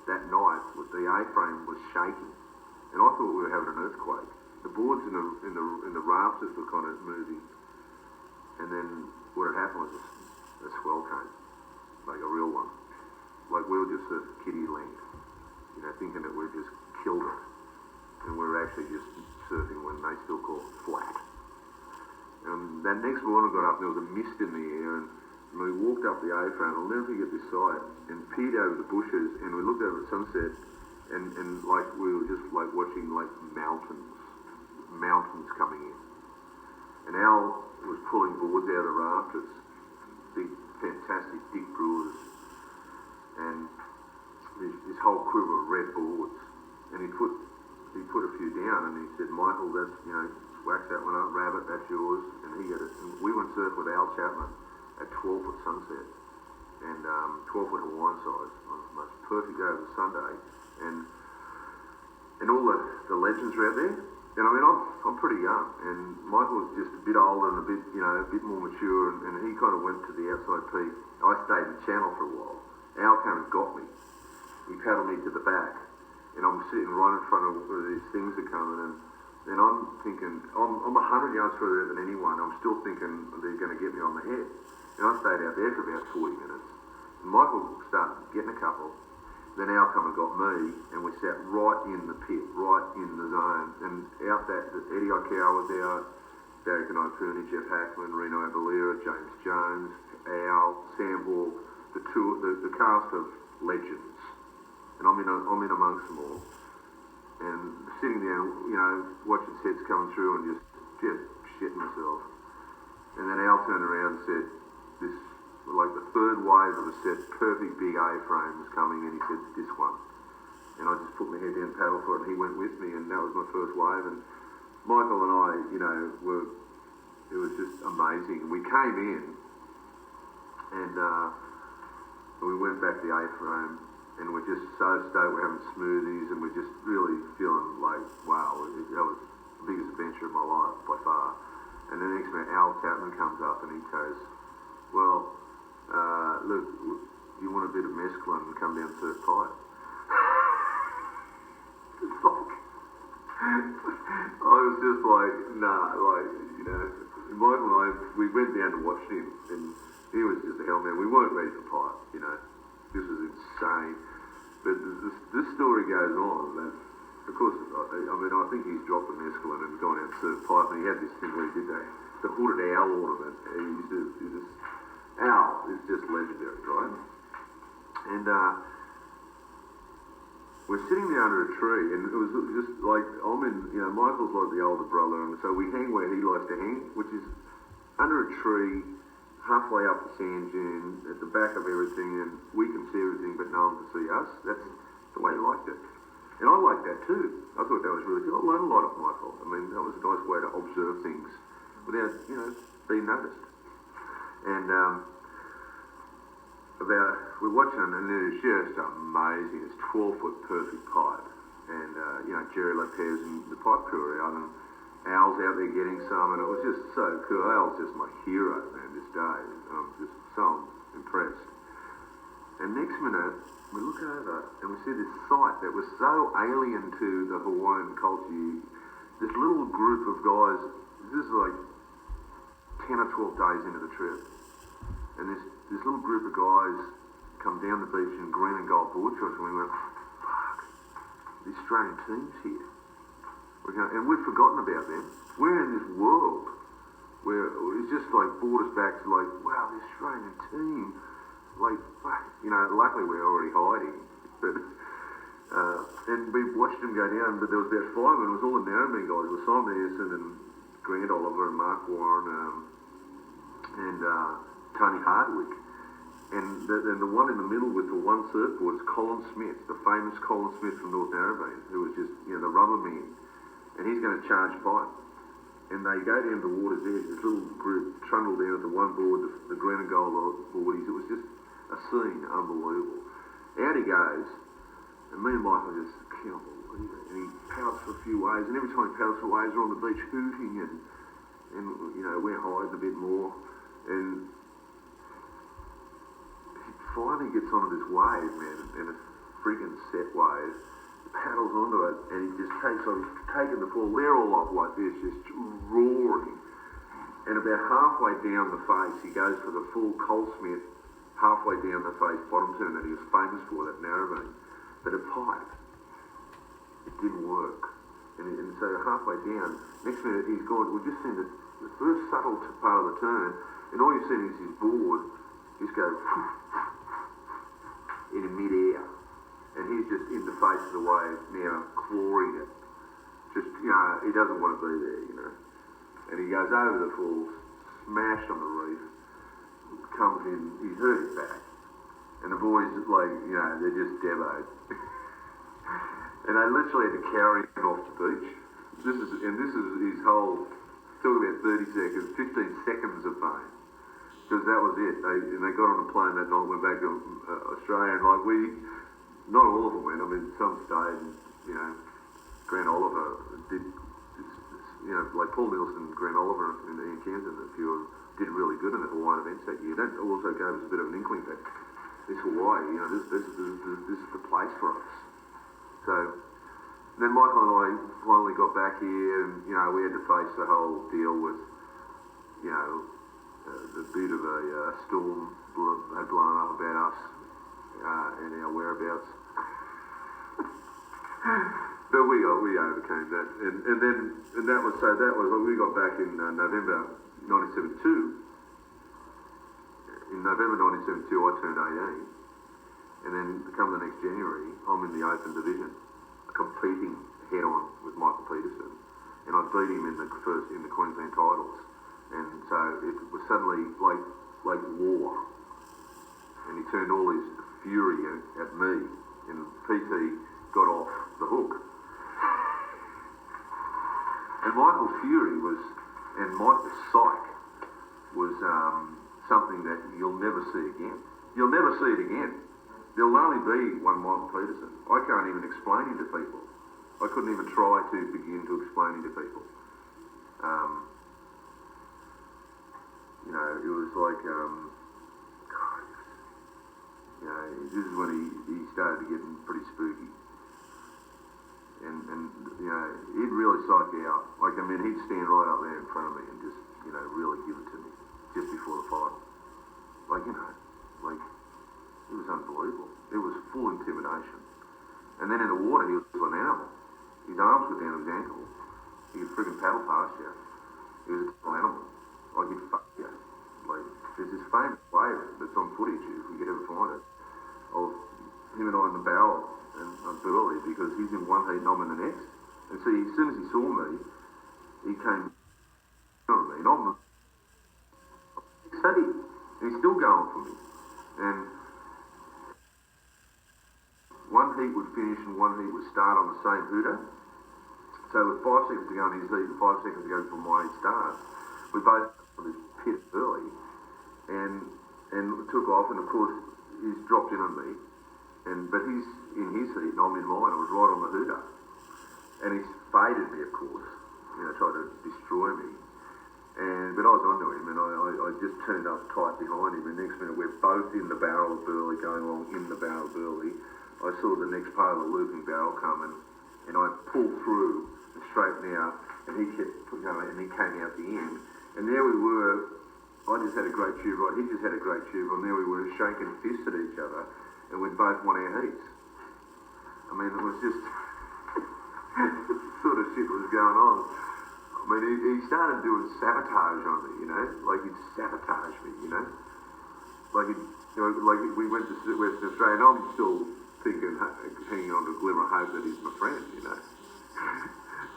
that night, the A-frame was shaking, and I thought we were having an earthquake. The boards in the rafters were kind of moving, and then what had happened was a swell came, like a real one. Like we were just sort of kiddie land, thinking that we'd just killed it, and we were actually just surfing when they still call it flat. And that next morning I got up and there was a mist in the air, and we walked up the A-frame. I'll never forget this sight, and peered over the bushes, and we looked over at sunset, and like we were just like watching like mountains coming in. And Al was pulling boards out of rafters, big, fantastic Dick Brewers, and this whole crew of red boards. And he put a few down, and he said, "Michael, that's wax that one up, Rabbit, that's yours." And he got it. And we went surf with Al Chapman at 12 foot sunset, and 12 foot Hawaiian size on the most perfect day of the Sunday, and all the legends were out there. And I mean, I'm pretty young, and Michael was just a bit older and a bit more mature, and he kind of went to the outside peak. I stayed in the channel for a while. Al came and got me. He paddled me to the back, and I'm sitting right in front of where these things are coming, and I'm thinking, I'm 100 yards further than anyone. I'm still thinking they're going to get me on the head. And I stayed out there for about 40 minutes. And Michael started getting a couple. Then Al come and got me, and we sat right in the pit, right in the zone. And out that, Eddie Aikau was out, Barry Canopuni, Jeff Hackman, Reno Avalera, James Jones, Al, Sam Hall, the cast of legends. And I'm in amongst them all. And sitting there, watching sets coming through and just shitting myself. And then Al turned around and said, this, like the third wave of a set, perfect big A-frame was coming, and he said, "This one." And I just put my head down, paddle for it, and he went with me, and that was my first wave. And Michael and I, it was just amazing. We came in, and we went back to the A-frame, and we're just so stoked. We're having smoothies, and we're just really feeling like, wow, that was the biggest adventure of my life by far. And the next minute, Al Chapman comes up, and he goes, "Well, look, you want a bit of mescaline and come down surf pipe?" It's like, I was just like, nah, Michael and I, we went down to watch him, and he was just a hell man. We weren't ready for pipe, This was insane. But this story goes on, that, of course, I think he's dropped the mescaline and gone out and surfed pipe, and he had this thing where he did the hooded owl ornament. Al is just legendary, right? And we're sitting there under a tree, and it was just like, Michael's like the older brother, and so we hang where he likes to hang, which is under a tree, halfway up the sand dune, at the back of everything, and we can see everything, but no one can see us. That's the way he liked it. And I liked that too. I thought that was really good. I learned a lot of Michael. I mean, that was a nice way to observe things without, being noticed. And we're watching it, and it's just amazing. It's 12-foot perfect pipe, and Jerry Lopez and the pipe crew are out, and Al's out there getting some, and it was just so cool. Al's just my hero, man, this day. I'm just so impressed. And next minute, we look over and we see this sight that was so alien to the Hawaiian culture. This little group of guys, this is like 10 or 12 days into the trip, and this little group of guys come down the beach in green and gold board shorts, and we went, fuck, the Australian team's here. And we've forgotten about them. We're in this world where it's just like brought us back to like, wow, the Australian team. Like, luckily we're already hiding. But and we watched them go down, but there was about 5 of them. It was all the Narrabeen guys. It was Simon Anderson and Grant Oliver and Mark Warren and Tony Hardwick. And the one in the middle with the one surfboard is Colin Smith, the famous Colin Smith from North Narrabeen, who was just, the rubber man. And he's going to charge pipe. And they go down to the water's edge, this little group trundle down to one board, the green and gold boardies. It was just a scene, unbelievable. Out he goes, and me and Michael just can't believe it. And he paddles for a few waves, and every time he paddles for waves, we're on the beach hooting, and we're hiding a bit more. And he finally gets onto this wave, man, and it friggin' set paddles onto it, and he just takes on, he's taking the fall. They're all off like this, just roaring. And about halfway down the face, he goes for the full Cole Smith, halfway down the face bottom turn that he was famous for, that narrowing. But a pipe, it didn't work. And so halfway down, next minute he's gone, we've just seen the first subtle part of the turn, and all you've seen is his board just go in mid-air. And he's just in the face of the wave now, clawing it. Just, he doesn't want to be there, And he goes over the falls, smashed on the reef, comes in, he's hurt his back. And the boys, they're just devoed. And they literally had to carry him off the beach. This is his whole, talk about 30 seconds, 15 seconds of fame. Because that was it. They got on a plane that night, went back to Australia, and not all of them went. I mean, some stayed, and, Grant Oliver did, like Paul Nielsen, Grant Oliver, and Ian Kenton, a few of them did really good in the Hawaiian events that year. That also gave us a bit of an inkling that this Hawaii, this is the place for us. So then Michael and I finally got back here, and we had to face the whole deal with, the bit of a storm had blown up about us and our whereabouts. But we overcame that, and that was we got back in November 1972. In November 1972, I turned 18, and then come the next January, I'm in the Open division, competing head-on with Michael Peterson, and I beat him in the Queensland titles, and so it was suddenly like war, and he turned all his fury at me, and PT got off the hook. And Michael's fury and Michael's psyche was something that you'll never see again. You'll never see it again. There'll only be one Michael Peterson. I can't even explain him to people. I couldn't even try to begin to explain him to people. It was like, this is when he started to get pretty spooky. And he'd really psych you out. He'd stand right up there in front of me and just, really give it to me just before the fight. It was unbelievable. It was full intimidation. And then in the water, he was an animal. His arms were down to his ankle. He could friggin' paddle past you. He was a total animal. He'd fuck you. There's this famous wave that's on footage, if we could ever find it, of him and I in the barrel and Burley, because he's in one heat and I'm in the next. And see, as soon as he saw me, he came on me, and I'm steady. And he's still going for me. And one heat would finish and one heat would start on the same hooter. So with 5 seconds to go in his heat and 5 seconds to go before my heat starts, we both got this pit early and took off, and of course he's dropped in on me. But he's in his heat and I'm in mine. I was right on the hooter. And he's faded me, of course, tried to destroy me. But I was onto him, and I just turned up tight behind him, and next minute we're both in the barrel of Burley, going along in the barrel of Burley. I saw the next part of the looping barrel coming, and I pulled through and straightened out, and he kept going, and he came out the end. And there we were, I just had a great tube ride, he just had a great tube ride, and there we were shaking fists at each other, and we both won our heats. It was just, sort of shit was going on. He started doing sabotage on me, he'd sabotage me, we went to Western Australia, and I'm still thinking, hanging on to a glimmer of hope that he's my friend,